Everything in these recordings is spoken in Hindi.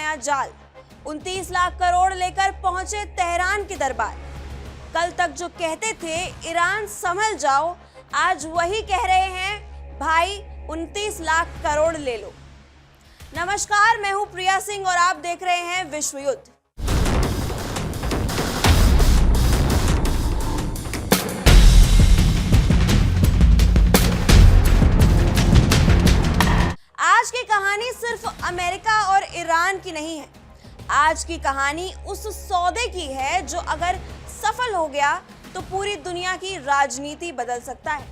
नया जाल। 29 लाख करोड़ लेकर पहुंचे तेहरान के दरबार। कल तक जो कहते थे ईरान संभल जाओ, आज वही कह रहे हैं भाई 29 लाख करोड़ ले लो। नमस्कार, मैं हूं प्रिया सिंह और आप देख रहे हैं विश्व युद्ध। आज की कहानी सिर्फ अमेरिका और ईरान की नहीं है। आज की कहानी उस सौदे की है जो अगर सफल हो गया तो पूरी दुनिया की राजनीति बदल सकता है,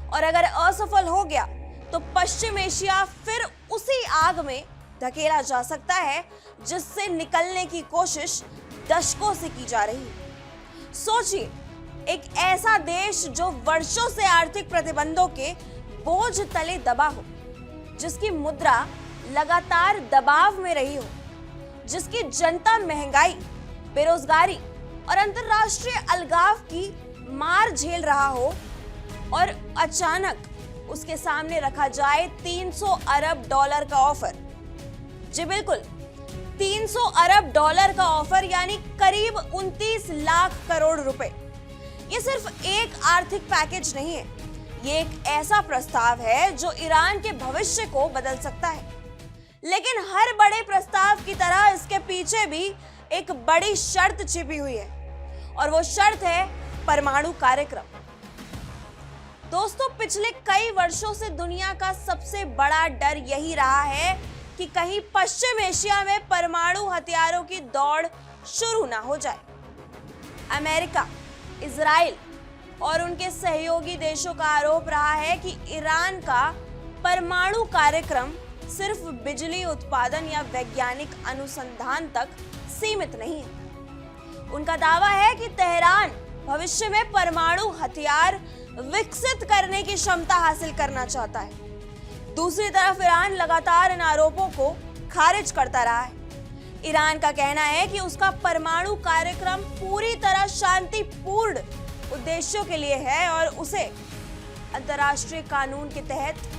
और अगर असफल हो गया तो पश्चिम एशिया फिर उसी आग में धकेला जा सकता है जिससे निकलने की कोशिश दशकों से की जा रही है। सोचिए, एक ऐसा देश जो वर्षों से आर्थिक प्रतिबंधों के बोझ तले दबा हो, जिसकी मुद्रा लगातार दबाव में रही हो, जिसकी जनता महंगाई, बेरोजगारी और अंतर्राष्ट्रीय अलगाव की मार झेल रहा हो, और अचानक उसके सामने रखा जाए 300 अरब डॉलर का ऑफर। जी बिल्कुल, 300 अरब डॉलर का ऑफर, यानी करीब 29 लाख करोड़ रुपए। ये सिर्फ एक आर्थिक पैकेज नहीं है, ये एक ऐसा प्रस्ताव है जो ईरान के भविष्य को बदल सकता है। लेकिन हर बड़े प्रस्ताव की तरह इसके पीछे भी एक बड़ी शर्त छिपी हुई है, और वो शर्त है परमाणु कार्यक्रम। दोस्तों, पिछले कई वर्षों से दुनिया का सबसे बड़ा डर यही रहा है कि कहीं पश्चिम एशिया में परमाणु हथियारों की दौड़ शुरू ना हो जाए। अमेरिका, इजराइल और उनके सहयोगी देशों का आरोप रहा है कि ईरान का परमाणु कार्यक्रम सिर्फ बिजली उत्पादन या वैज्ञानिक अनुसंधान तक सीमित नहीं है। उनका दावा है कि तेहरान भविष्य में परमाणु हथियार विकसित करने की क्षमता हासिल करना चाहता है। दूसरी तरफ ईरान लगातार इन आरोपों को खारिज करता रहा है। ईरान का कहना है कि उसका परमाणु कार्यक्रम पूरी तरह शांतिपूर्ण उद्देश्यों के लिए है और उसे अंतर्राष्ट्रीय कानून के तहत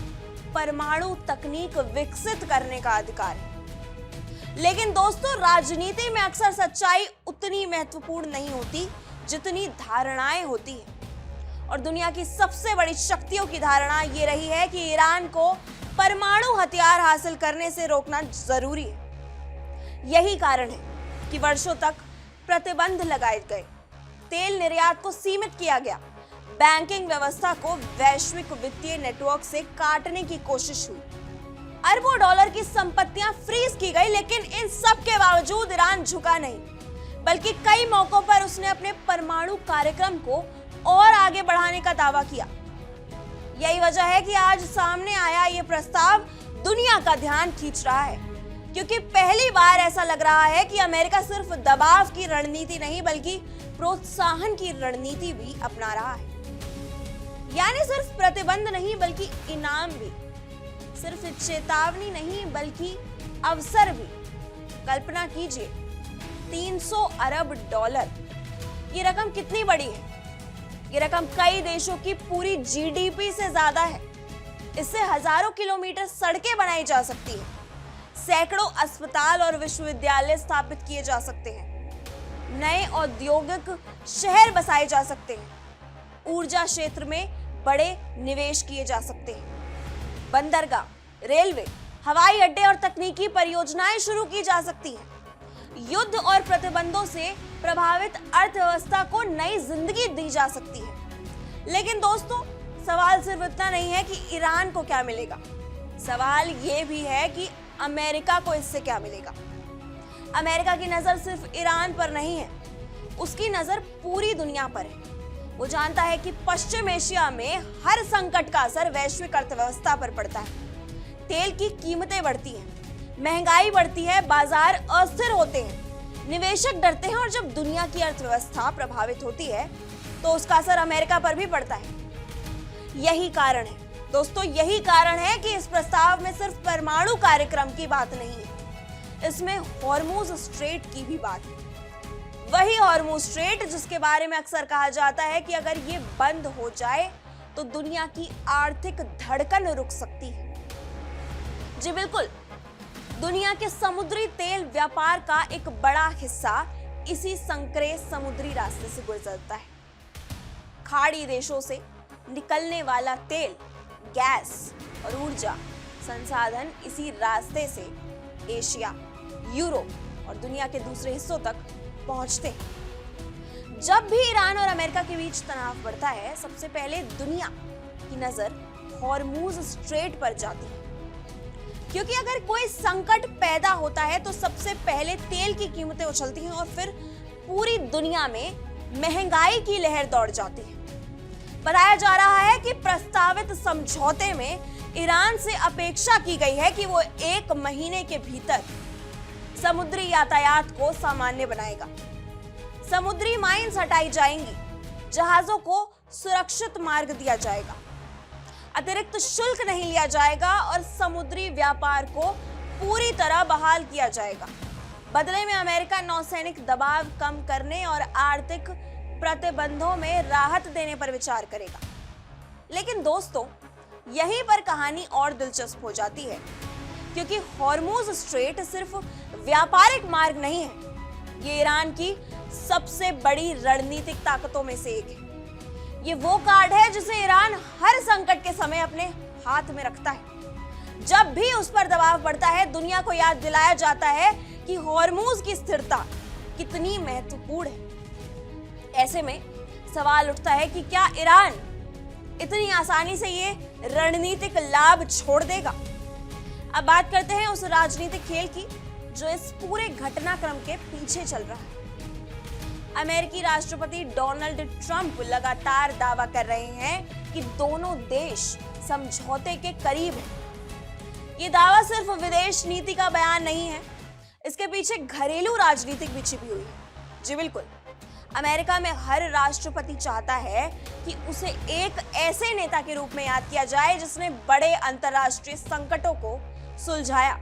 परमाणु तकनीक विकसित करने का अधिकार है। लेकिन दोस्तों, राजनीति में अक्सर सच्चाई उतनी महत्वपूर्ण नहीं होती जितनी धारणाएं होती हैं, और दुनिया की सबसे बड़ी शक्तियों की धारणा ये रही है कि ईरान को परमाणु हथियार हासिल करने से रोकना जरूरी है। यही कारण है कि वर्षों तक प्रतिबंध लगाए गए, तेल निर्यात को सीमित किया गया, बैंकिंग व्यवस्था को वैश्विक वित्तीय नेटवर्क से काटने की कोशिश हुई, अरबों डॉलर की संपत्तियां फ्रीज की गई। लेकिन इन सब के बावजूद ईरान झुका नहीं, बल्कि कई मौकों पर उसने अपने परमाणु कार्यक्रम को और आगे बढ़ाने का दावा किया। यही वजह है कि आज सामने आया ये प्रस्ताव दुनिया का ध्यान खींच रहा है, क्योंकि पहली बार ऐसा लग रहा है कि अमेरिका सिर्फ दबाव की रणनीति नहीं बल्कि प्रोत्साहन की रणनीति भी अपना रहा है। यानी सिर्फ प्रतिबंध नहीं बल्कि इनाम भी, सिर्फ चेतावनी नहीं बल्कि अवसर भी। कल्पना कीजिए, 300 अरब डॉलर, ये रकम कितनी बड़ी है? ये रकम कई देशों की पूरी जीडीपी से ज्यादा है। इससे हजारों किलोमीटर सड़कें बनाई जा सकती हैं, सैकड़ों अस्पताल और विश्वविद्यालय स्थापित किए जा सकते हैं, नए औद्योगिक शहर बसाए जा सकते हैं, ऊर्जा क्षेत्र में बड़े निवेश किए जा सकते हैं, बंदरगाह, रेलवे, हवाई अड्डे और तकनीकी परियोजनाएं शुरू की जा सकती हैं। युद्ध और प्रतिबंधों से प्रभावित अर्थव्यवस्था को नई जिंदगी दी जा सकती है। लेकिन दोस्तों, सवाल सिर्फ इतना नहीं है कि ईरान को क्या मिलेगा, सवाल ये भी है कि अमेरिका को इससे क्या मिलेगा। अमेरिका की नजर सिर्फ ईरान पर नहीं है, उसकी नजर पूरी दुनिया पर है। वो जानता है कि पश्चिम एशिया में हर संकट का असर वैश्विक अर्थव्यवस्था पर पड़ता है। तेल की कीमतें बढ़ती हैं, महंगाई बढ़ती है, बाजार अस्थिर होते हैं, निवेशक डरते हैं, और जब दुनिया की अर्थव्यवस्था प्रभावित होती है तो उसका असर अमेरिका पर भी पड़ता है। यही कारण है दोस्तों, यही कारण है कि इस प्रस्ताव में सिर्फ परमाणु कार्यक्रम की बात नहीं है, इसमें हॉर्मुज स्ट्रेट की भी बात है। वही हॉर्मुज स्ट्रेट जिसके बारे में अक्सर कहा जाता है कि अगर ये बंद हो जाए तो दुनिया की आर्थिक धड़कन रुक सकती है। जी बिल्कुल, दुनिया के समुद्री तेल व्यापार का एक बड़ा हिस्सा इसी संकरे समुद्री रास्ते से गुजरता है। खाड़ी देशों से निकलने वाला तेल, गैस और ऊर्जा संसाधन इसी रास्ते से एशिया, यूरोप और दुनिया के दूसरे हिस्सों तक पहुंचते हैं। जब भी ईरान और अमेरिका के बीच तनाव बढ़ता है, सबसे पहले दुनिया की नजर हॉर्मूज स्ट्रेट पर जाती है, क्योंकि अगर कोई संकट पैदा होता है तो सबसे पहले तेल की कीमतें उछलती हैं और फिर पूरी दुनिया में महंगाई की लहर दौड़ जाती है। बताया जा रहा है कि प्रस्तावित समझौते में ईरान से अपेक्षा की गई है कि वो 1 महीने के भीतर समुद्री यातायात को सामान्य बनाएगा। समुद्री माइंस हटाई जाएंगी, जहाजों को सुरक्षित मार्ग दिया जाएगा, अतिरिक्त शुल्क नहीं लिया जाएगा और समुद्री व्यापार को पूरी तरह बहाल किया जाएगा। बदले में अमेरिका नौसैनिक दबाव कम करने और आर्थिक प्रतिबंधों में राहत देने पर विचार करेगा। लेकिन दोस्तों, यहीं पर कहानी और दिलचस्प हो जाती है, क्योंकि हॉर्मूज स्ट्रेट सिर्फ व्यापारिक मार्ग नहीं है, ये ईरान की सबसे बड़ी रणनीतिक ताकतों में से एक है। ये वो कार्ड है जिसे ईरान हर संकट के समय अपने हाथ में रखता है। जब भी उस पर दबाव पड़ता है, दुनिया को याद दिलाया जाता है कि हॉर्मूज की स्थिरता कितनी महत्वपूर्ण है। ऐसे में सवाल उठता है कि क्या ईरान इतनी आसानी से ये रणनीतिक लाभ छोड़ देगा? अब बात करते हैं उस राजनीतिक खेल की जो इस पूरे घटनाक्रम के पीछे चल रहा है। अमेरिकी राष्ट्रपति डोनाल्ड ट्रंप लगातार दावा कर रहे हैं कि दोनों देश समझौते के करीब हैं। ये दावा सिर्फ विदेश नीति का बयान नहीं है, इसके पीछे घरेलू राजनीतिक भी छिपी हुई है। जी बिल्कुल, अमेरिका में हर राष्ट्रपति चाहता है कि उसे एक ऐसे नेता के रूप में याद किया जाए जिसने बड़े अंतर्राष्ट्रीय संकटों को सुलझाया।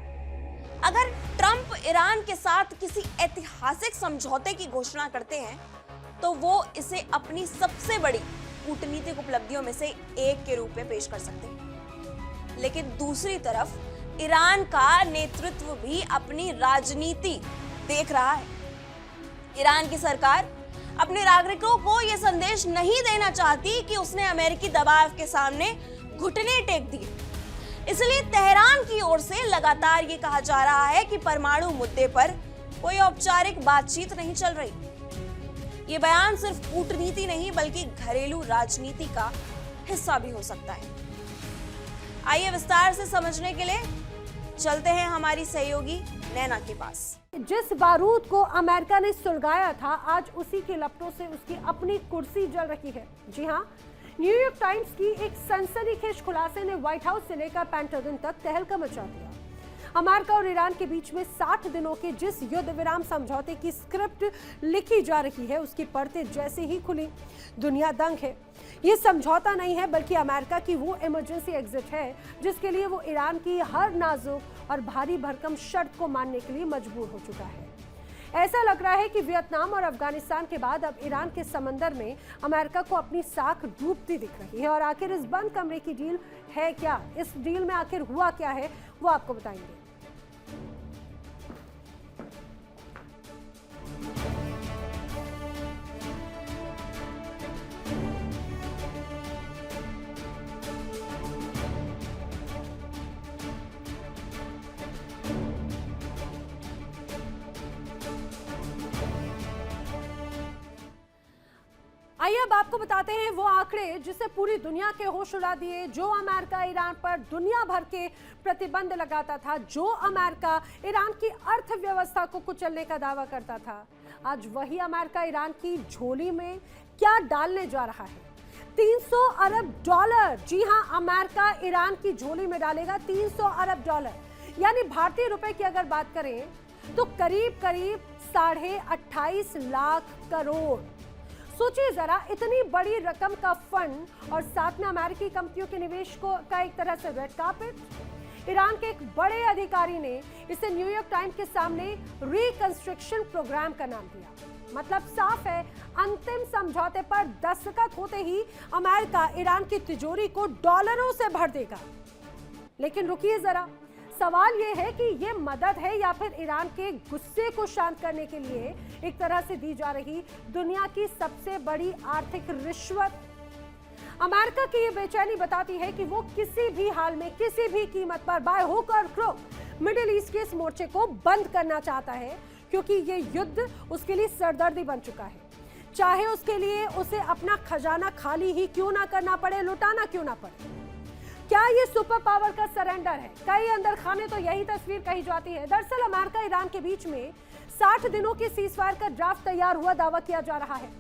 अगर ट्रंप ईरान के साथ किसी ऐतिहासिक समझौते की घोषणा करते हैं, तो वो इसे अपनी सबसे बड़ी कूटनीतिक उपलब्धियों में से एक के रूप में पेश कर सकते हैं। लेकिन दूसरी तरफ ईरान का नेतृत्व भी अपनी राजनीति देख रहा है। ईरान की सरकार अपने नागरिकों को यह संदेश नहीं देना चाहती कि उसने अमेरिकी दबाव के सामने घुटने टेक दिए। इसलिए तेहरान की ओर से लगातार ये कहा जा रहा है कि परमाणु मुद्दे पर कोई औपचारिक बातचीत नहीं चल रही। ये बयान सिर्फ कूटनीति नहीं बल्कि घरेलू राजनीति का हिस्सा भी हो सकता है। आइए विस्तार से समझने के लिए चलते हैं हमारी सहयोगी नैना के पास। जिस बारूद को अमेरिका ने सुलगाया था, आज उसी के लपटों से उसकी अपनी कुर्सी जल रही है। जी हाँ, न्यूयॉर्क टाइम्स की एक सनसनीखेज खुलासे ने व्हाइट हाउस से लेकर पेंटागन तक तहलका मचा दिया। अमेरिका और ईरान के बीच में 60 दिनों के जिस युद्ध विराम समझौते की स्क्रिप्ट लिखी जा रही है, उसकी परतें जैसे ही खुली, दुनिया दंग है। ये समझौता नहीं है बल्कि अमेरिका की वो इमरजेंसी एग्जिट है जिसके लिए वो ईरान की हर नाजुक और भारी भरकम शर्त को मानने के लिए मजबूर हो चुका है। ऐसा लग रहा है कि वियतनाम और अफगानिस्तान के बाद अब ईरान के समंदर में अमेरिका को अपनी साख डूबती दिख रही है। और आखिर इस बंद कमरे की डील है क्या? इस डील में आखिर हुआ क्या है, वो आपको बताएंगे। आइए अब आपको बताते हैं वो आंकड़े जिससे पूरी दुनिया के होश उड़ा दिए। जो अमेरिका ईरान पर दुनिया भर के प्रतिबंध लगाता था, जो अमेरिका ईरान की अर्थव्यवस्था को कुचलने का दावा करता था, आज वही अमेरिका ईरान की झोली में क्या डालने जा रहा है? 300 अरब डॉलर। जी हां, अमेरिका ईरान की झोली में डालेगा 300 अरब डॉलर, यानी भारतीय रुपए की अगर बात करें तो करीब करीब 28.5 लाख करोड़। सोचिए जरा, इतनी बड़ी रकम का फंड और साथ में अमेरिकी कंपनियों के निवेश को का एक तरह से रेड कार्पेट। ईरान के एक बड़े अधिकारी ने इसे न्यूयॉर्क टाइम्स के सामने रिकंस्ट्रक्शन प्रोग्राम का नाम दिया। मतलब साफ है, अंतिम समझौते पर दस्तखत होते ही अमेरिका ईरान की तिजोरी को डॉलरों से भर देगा। लेकिन रुकिए जरा, सवाल ये है कि ये मदद है या फिर ईरान के गुस्से को शांत करने के लिए एक तरह से दी जा रही दुनिया की सबसे बड़ी आर्थिक रिश्वत। अमेरिका की ये बेचैनी बताती है कि वो किसी भी हाल में किसी भी कीमत पर बाय हुक और क्रुक मिडिल ईस्ट के इस मोर्चे को बंद करना चाहता है, क्योंकि ये युद्ध उसके लिए सरदर्दी बन चुका है। चाहे उसके लिए उसे अपना खजाना खाली ही क्यों ना करना पड़े, लुटाना क्यों ना पड़े। क्या ये सुपर पावर का सरेंडर है? कई अंदर खाने तो यही तस्वीर कही जाती है। दरअसल अमेरिका ईरान के बीच में 60 दिनों के सीजफायर का ड्राफ्ट तैयार हुआ दावा किया जा रहा है।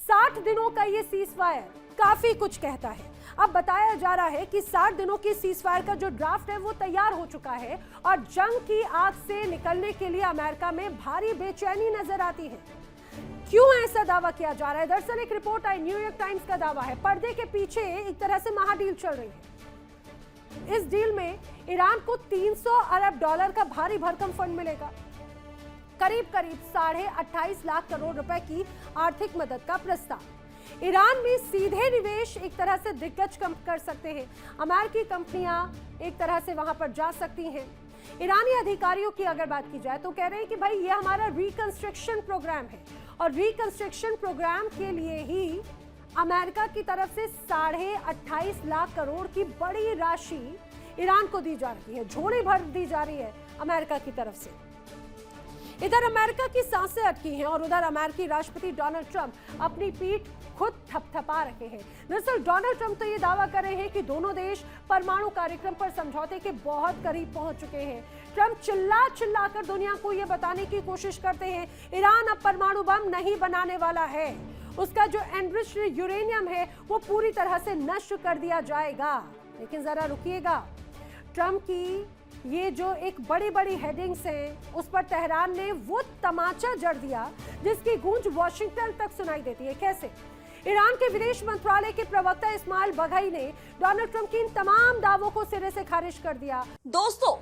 60 दिनों का ये सीजफायर काफी कुछ कहता है। अब बताया जा रहा है कि 60 दिनों की सीजफायर का जो ड्राफ्ट है वो तैयार हो चुका है और जंग की आग से निकलने के लिए अमेरिका में भारी बेचैनी नजर आती है। क्यों ऐसा दावा किया जा रहा है? दरअसल एक रिपोर्ट आई, न्यूयॉर्क टाइम्स का दावा है, पर्दे के पीछे एक तरह से महाडील चल रही है। इस डील में ईरान को 300 अरब डॉलर का भारी भरकम फंड मिलेगा, करीब करीब 28.5 लाख करोड़ रुपए की आर्थिक मदद का प्रस्ताव। ईरान में सीधे निवेश एक तरह से दिग्गज कम कर सकते हैं। अमेरिकी कंपनियां एक तरह से वहां पर जा सकती हैं। ईरानी अधिकारियों की अगर बात की जाए तो कह रहे हैं कि भाई ये हमारा रिकंस्ट्रक्शन प्रोग्राम है और रिकंस्ट्रक्शन प्रोग्राम के लिए ही अमेरिका की तरफ से 28.5 लाख करोड़ की बड़ी राशि ईरान को दी जा रही है, झोली भर दी जा रही है अमेरिका की तरफ से। इधर अमेरिका की सांसें अटकी हैं और उधर अमेरिकी राष्ट्रपति डोनाल्ड ट्रंप अपनी पीठ खुद थपथपा रहे हैं। दरअसल डोनाल्ड ट्रंप तो ये दावा कर रहे हैं कि दोनों देश परमाणु कार्यक्रम पर समझौते के बहुत करीब पहुंच चुके हैं। ट्रंप चिल्ला कर दुनिया को ये बताने की कोशिश करते हैं ईरान अब परमाणु बम नहीं बनाने वाला है, उसका जो एनरिच्ड यूरेनियम है वो पूरी तरह से नष्ट कर दिया जाएगा। लेकिन जरा रुकिएगा, ट्रंप की ये जो एक बड़ी बड़ी हेडिंग्स हैं उस पर तेहरान ने वो तमाचा जड़ दिया जिसकी गूंज वॉशिंगटन तक सुनाई देती है। कैसे? ईरान के विदेश मंत्रालय के प्रवक्ता इस्माइल बघई ने डोनाल्ड ट्रंप के इन तमाम दावों को सिरे से खारिज कर दिया। दोस्तों,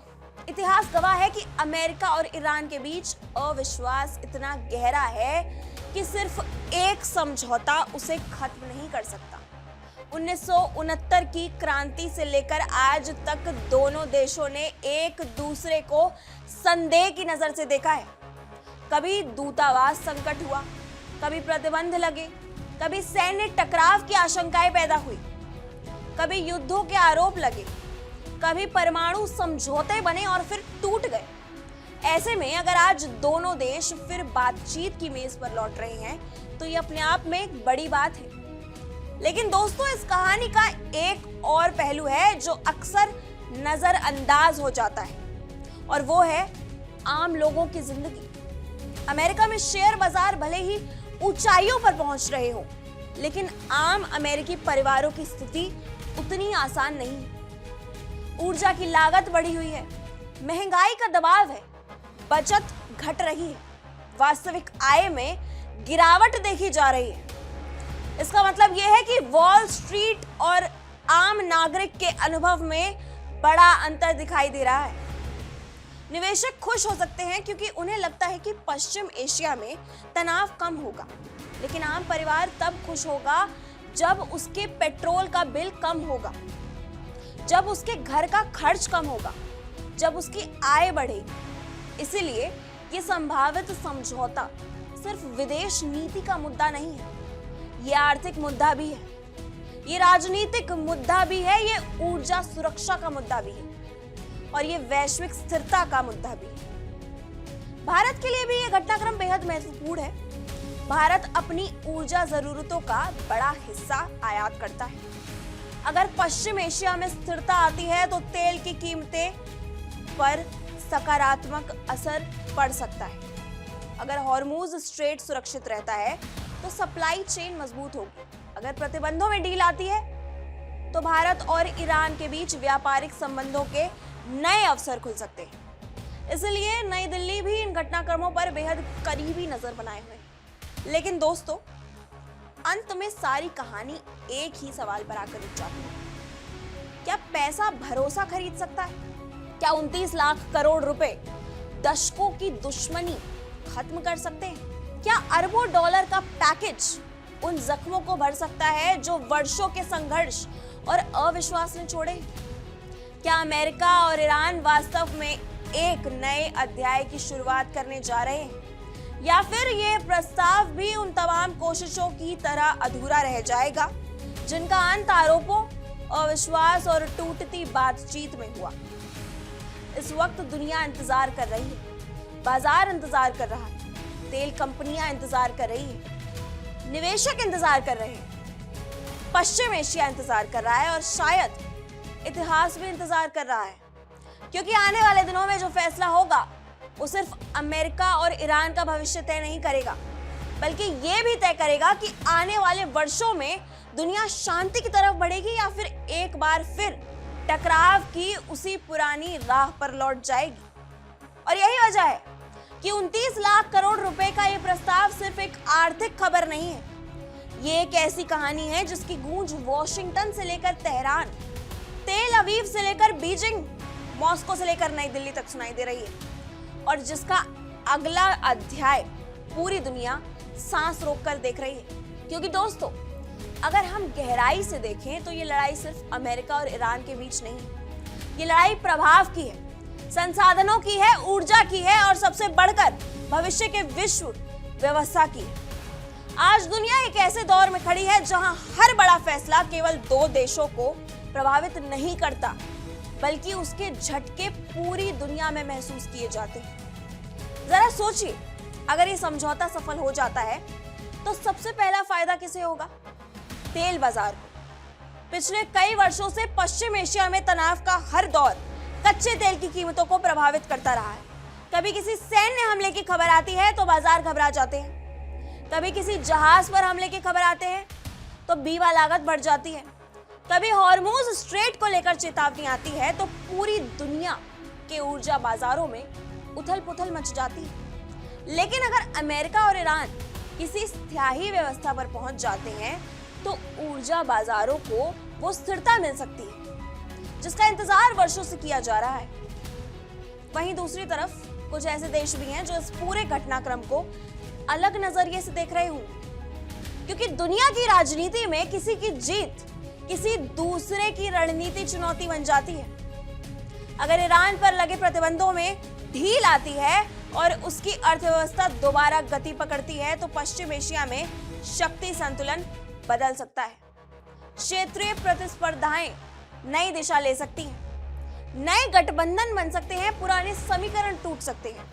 इतिहास गवाह है कि अमेरिका और ईरान के बीच अविश्वास इतना गहरा है कि सिर्फ एक समझौता उसे खत्म नहीं कर सकता। 1969 की क्रांति से लेकर आज तक दोनों देशों ने एक दूसरे को संदेह की नजर से देखा है। कभी दूतावास संकट हुआ, कभी प्रतिबंध लगे, कभी सैन्य टकराव की आशंकाएं पैदा हुई, कभी युद्धों के आरोप लगे, कभी परमाणु समझौते बने और फिर टूट गए। ऐसे में अगर आज दोनों देश फिर बातचीत की मेज पर लौट रहे हैं तो ये अपने आप में एक बड़ी बात है। लेकिन दोस्तों, इस कहानी का एक और पहलू है जो अक्सर नजरअंदाज हो जाता है और वो है आम लोगों की जिंदगी। अमेरिका में शेयर बाजार भले ही ऊंचाइयों पर पहुंच रहे हो, लेकिन आम अमेरिकी परिवारों की स्थिति उतनी आसान नहीं है। ऊर्जा की लागत बढ़ी हुई है, महंगाई का दबाव है, बचत घट रही है, वास्तविक आय में गिरावट देखी जा रही है। इसका मतलब यह है कि वॉल स्ट्रीट और आम नागरिक के अनुभव में बड़ा अंतर दिखाई दे रहा है। निवेशक खुश हो सकते हैं क्योंकि उन्हें लगता है कि पश्चिम एशिया में तनाव कम होगा, लेकिन आम परिवार तब खुश होगा जब उसके पेट्रोल का बिल कम होगा, जब उसके घर का खर्च कम होगा, जब उसकी आय बढ़ेगी। इसीलिए ये संभावित समझौता सिर्फ विदेश नीति का मुद्दा नहीं है, ये आर्थिक मुद्दा भी है, ये राजनीतिक मुद्दा भी है, ये ऊर्जा सुरक्षा का मुद्दा भी है और ये वैश्विक स्थिरता का मुद्दा भी है। भारत के लिए भी ये घटनाक्रम बेहद महत्वपूर्ण है। भारत अपनी ऊर्जा जरूरतों का बड़ा हिस्सा आयात करता है। अगर पश्चिम एशिया में स्थिरता आती है तो तेल की कीमतें पर सकारात्मक असर पड़ सकता है। अगर हॉर्मुज स्ट्रेट सुरक्षित रहता है तो सप्लाई चेन मजबूत होगी। अगर प्रतिबंधों में डील आती है तो भारत और ईरान के बीच व्यापारिक संबंधों के नए अवसर खुल सकते हैं। इसलिए नई दिल्ली भी इन घटनाक्रमों पर बेहद करीबी नजर बनाए हुए है। लेकिन दोस्तों, अंत में सारी कहानी एक ही सवाल पर आकर रुक जाती है। क्या पैसा भरोसा खरीद सकता है? क्या 29 लाख करोड़ रुपए दशकों की दुश्मनी खत्म कर सकते हैं? क्या अरबों डॉलर का पैकेज उन जख्मों को भर सकता है जो वर्षों के संघर्ष और अविश्वास ने छोड़े? क्या अमेरिका और ईरान वास्तव में एक नए अध्याय की शुरुआत करने जा रहे हैं, या फिर ये प्रस्ताव भी उन तमाम कोशिशों की तरह अधूरा रह जाएगा जिनका अंत आरोपों, अविश्वास और टूटती बातचीत में हुआ। इस वक्त दुनिया इंतजार कर रही है, बाजार इंतजार कर रहा है, तेल कंपनियां इंतजार कर रही है, निवेशक इंतजार कर रहे हैं, पश्चिम एशिया इंतजार कर रहा है और शायद इतिहास भी इंतजार कर रहा है, क्योंकि आने वाले दिनों में जो फैसला होगा वो सिर्फ अमेरिका और ईरान का भविष्य तय नहीं करेगा, बल्कि ये भी तय करेगा कि आने वाले वर्षों में दुनिया शांति की तरफ बढ़ेगी या फिर एक बार फिर टकराव की उसी पुरानी राह पर लौट जाएगी। और यही वजह है कि 29 लाख करोड़ रुपए का ये प्रस्ताव सिर्फ एक आर्थिक खबर नहीं है, ये एक ऐसी कहानी है जिसकी गूंज वॉशिंगटन से लेकर तेहरान, तेल अवीव से लेकर बीजिंग, मॉस्को से लेकर नई दिल्ली तक सुनाई दे रही है, और जिसका अगला अध्याय पूरी दुनिया सांस रोककर देख रही है। क्योंकि दोस्तों, अगर हम गहराई से देखें तो ये लड़ाई सिर्फ अमेरिका और ईरान के बीच नहीं है, ये लड़ाई प्रभाव की है, संसाधनों की है, ऊर्जा की है और सबसे बढ़कर भविष्य के विश्व व्यवस्था की है। आज दुनिया एक ऐसे दौर में खड़ी है जहां हर बड़ा फैसला केवल 2 देशों को प्रभावित नहीं करता, बल्कि उसके झटके पूरी दुनिया में महसूस किए जाते हैं। जरा सोचिए, अगर ये समझौता सफल हो जाता है तो सबसे पहला फायदा किसे होगा? तेल बाजार को। पिछले कई वर्षों से पश्चिम एशिया में तनाव का हर दौर कच्चे तेल की कीमतों को प्रभावित करता रहा है। कभी किसी सैन्य हमले की खबर आती है तो बाजार घबरा जाते हैं, कभी किसी जहाज पर हमले की खबर आते हैं तो बीमा लागत बढ़ जाती है, कभी हॉर्मुज स्ट्रेट को लेकर चेतावनी आती है तो पूरी दुनिया के ऊर्जा बाजारों में उथल-पुथल मच जाती है। लेकिन अगर अमेरिका और ईरान किसी स्थायी व्यवस्था पर पहुंच जाते हैं तो ऊर्जा बाजारों को वो स्थिरता मिल सकती है जिसका इंतजार वर्षों से किया जा रहा है। वहीं दूसरी तरफ कुछ ऐसे देश भी हैं जो इस पूरे घटनाक्रम को अलग नजरिए से देख रहे हों, क्योंकि दुनिया की राजनीति में किसी की जीत किसी दूसरे की रणनीति चुनौती बन जाती है। अगर ईरान पर लगे प्रतिबंधों में ढील आती है और उसकी अर्थव्यवस्था दोबारा गति पकड़ती है तो पश्चिम एशिया में शक्ति संतुलन बदल सकता है। क्षेत्रीय प्रतिस्पर्धाएं नई दिशा ले सकती हैं, नए गठबंधन बन सकते हैं, पुराने समीकरण टूट सकते हैं।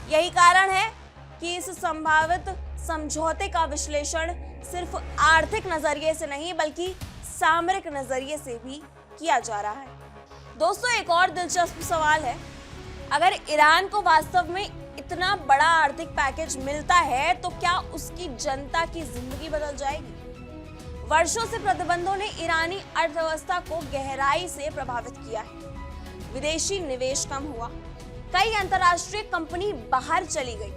यही कारण है कि इस संभावित समझौते का विश्लेषण सिर्फ आर्थिक नजरिए से नहीं बल्कि सामरिक नजरिए से भी किया जा रहा है। दोस्तों, एक और दिलचस्प सवाल है, अगर ईरान को वास्तव में इतना बड़ा आर्थिक पैकेज मिलता है तो क्या उसकी जनता की जिंदगी बदल जाएगी? वर्षों से प्रतिबंधों ने ईरानी अर्थव्यवस्था को गहराई से प्रभावित किया है। विदेशी निवेश कम हुआ, कई अंतर्राष्ट्रीय कंपनी बाहर चली गई,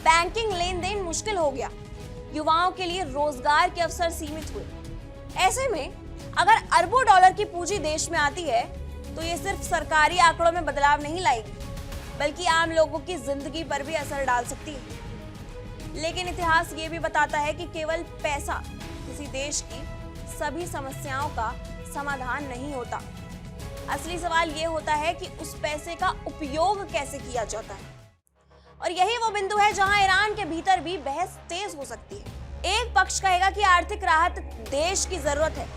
बैंकिंग लेन देन मुश्किल हो गया, युवाओं के लिए रोजगार के अवसर सीमित हुए। ऐसे में अगर अरबों डॉलर की पूंजी देश में आती है तो ये सिर्फ सरकारी आंकड़ों में बदलाव नहीं लाएगी, बल्कि आम लोगों की जिंदगी पर भी असर डाल सकती है। लेकिन इतिहास ये भी बताता है कि केवल पैसा किसी देश की सभी समस्याओं का समाधान नहीं होता। असली सवाल ये होता है कि उस पैसे का उपयोग कैसे किया जाता है। और यही वो बिंदु है जहां ईरान के भीतर भी बहस तेज हो सकती है। एक पक्ष कहेगा कि आर्थिक राहत देश की जरूरत है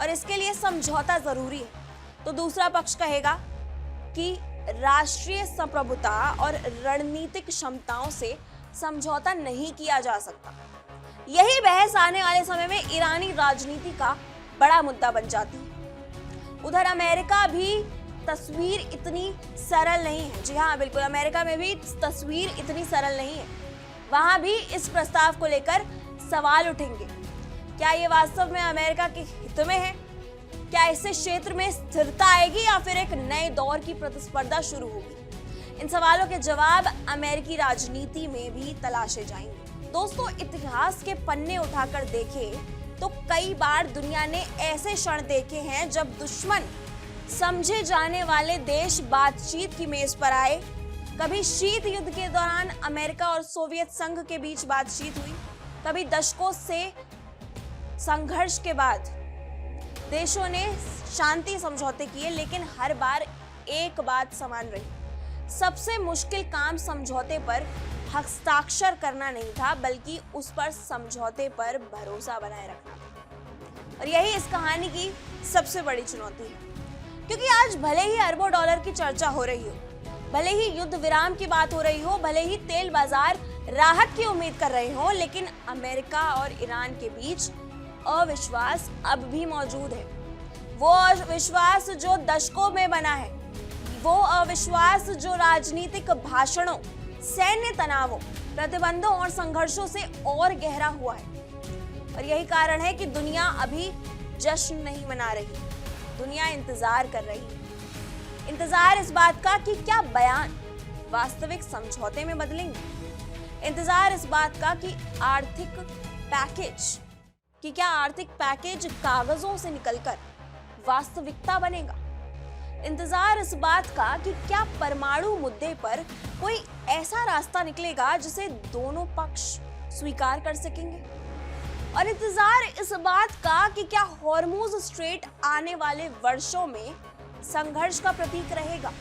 और इसके लिए समझौता जरूरी है, तो दूसरा पक्ष कहेगा कि राष्ट्रीय संप्रभुता और रणनीतिक क्षमताओं से समझौता नहीं किया जा सकता। यही बहस आने वाले समय में ईरानी राजनीति का बड़ा मुद्दा बन जाती है। उधर अमेरिका भी तस्वीर इतनी सरल नहीं है। जी हाँ, बिल्कुल, अमेरिका में भी तस्वीर इतनी सरल नहीं है। वहां भी इस प्रस्ताव को लेकर सवाल उठेंगे। क्या ये वास्तव में अमेरिका के हित में है? क्या इससे क्षेत्र में स्थिरता आएगी या फिर एक नए दौर की प्रतिस्पर्धा शुरू होगी? इन सवालों के जवाब अमेरिकी राजनीति में भी तलाशे जाएंगे। दोस्तों, इतिहास के पन्ने उठाकर देखें तो कई बार दुनिया ने ऐसे क्षण देखे हैं जब दुश्मन समझे जाने वाले देश बातचीत की मेज पर आए। कभी शीत युद्ध के दौरान अमेरिका और सोवियत संघ के बीच बातचीत हुई, कभी दशकों से संघर्ष के बाद देशों ने शांति समझौते किए, लेकिन हर बार एक बात समान रही। सबसे मुश्किल काम समझौते पर हस्ताक्षर करना नहीं था, बल्कि उस पर समझौते पर भरोसा बनाए रखना था। और यही इस कहानी की सबसे बड़ी चुनौती है, क्योंकि आज भले ही अरबों डॉलर की चर्चा हो रही हो, भले ही युद्ध विराम की बात हो रही हो, भले ही तेल बाजार राहत की उम्मीद कर रहे हो, लेकिन अमेरिका और ईरान के बीच अविश्वास अब भी मौजूद है। वो अविश्वास जो दशकों में बना है, वो अविश्वास जो राजनीतिक भाषणों, सैन्य तनावों, प्रतिबंधों और संघर्षों से और गहरा हुआ है। और यही कारण है कि दुनिया अभी जश्न नहीं मना रही, दुनिया इंतजार कर रही है। इंतजार इस बात का कि क्या बयान वास्तविक समझौते में बदलेंगे। इंतजार इस बात का कि क्या आर्थिक पैकेज कागजों से निकलकर वास्तविकता बनेगा। इंतजार इस बात का कि क्या परमाणु मुद्दे पर कोई ऐसा रास्ता निकलेगा जिसे दोनों पक्ष स्वीकार कर सकेंगे। और इंतजार इस बात का कि क्या हॉर्मुज स्ट्रेट आने वाले वर्षों में संघर्ष का प्रतीक रहेगा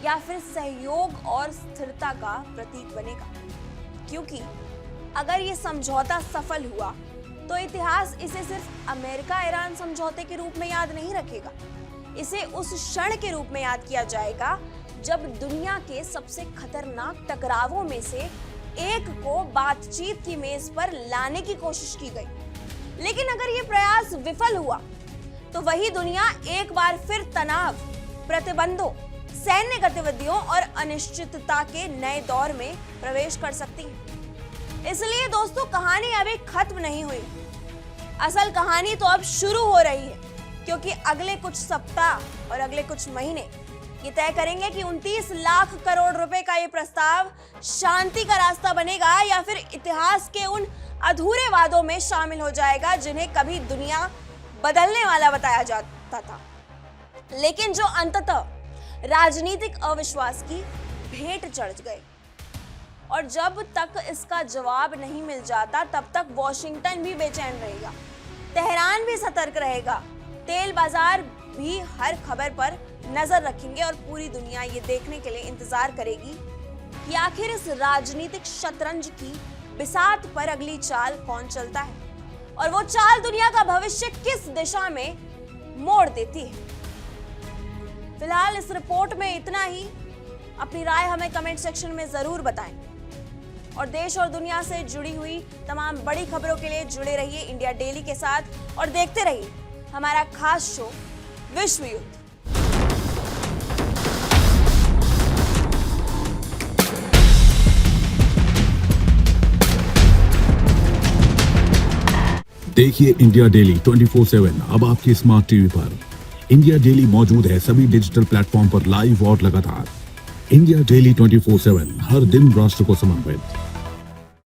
या फिर सहयोग और स्थिरता का प्रतीक बनेगा। क्योंकि अगर ये समझौता सफल हुआ तो इतिहास इसे सिर्फ अमेरिका ईरान समझौते के रूप में याद नहीं रखेगा, इसे उस क्षण के रूप में याद किया जाएगा जब दुनिया के सबसे खतरनाक टकरावों में से एक को बातचीत की मेज पर लाने की कोशिश की गई। लेकिन अगर ये प्रयास विफल हुआ तो वही दुनिया एक बार फिर तनाव, प्रतिबंधों, सैन्य गतिविधियों और अनिश्चितता के नए दौर में प्रवेश कर सकती है। इसलिए दोस्तों, कहानी अभी खत्म नहीं हुई, असल कहानी तो अब शुरू हो रही है, क्योंकि अगले कुछ सप्ताह और अगले कुछ महीने ये तय करेंगे कि 29 लाख करोड़ रुपए का ये प्रस्ताव शांति का रास्ता बनेगा या फिर इतिहास के उन अधूरे वादों में शामिल हो जाएगा जिन्हें कभी दुनिया बदलने वाला बताया जाता था, लेकिन जो अंततः राजनीतिक अविश्वास की भेंट चढ़ गए। और जब तक इसका जवाब नहीं मिल जाता, तब तक वॉशिंगटन भी बेचैन रहेगा, तेहरान भी सतर्क रहेगा, तेल बाजार भी हर खबर पर नजर रखेंगे और पूरी दुनिया ये देखने के लिए इंतजार करेगी कि आखिर इस राजनीतिक शतरंज की बिसात पर अगली चाल कौन चलता है और वो चाल दुनिया का भविष्य किस दिशा में मोड़ देती है। फिलहाल इस रिपोर्ट में इतना ही। अपनी राय हमें कमेंट सेक्शन में जरूर बताएं और देश और दुनिया से जुड़ी हुई तमाम बड़ी खबरों के लिए जुड़े रहिए इंडिया डेली के साथ और देखते रहिए हमारा खास शो विश्व युद्ध। देखिए इंडिया डेली 24/7 अब आपके स्मार्ट टीवी पर। इंडिया डेली मौजूद है सभी डिजिटल प्लेटफॉर्म पर लाइव और लगातार। इंडिया डेली 24/7 हर दिन राष्ट्र को समर्पित।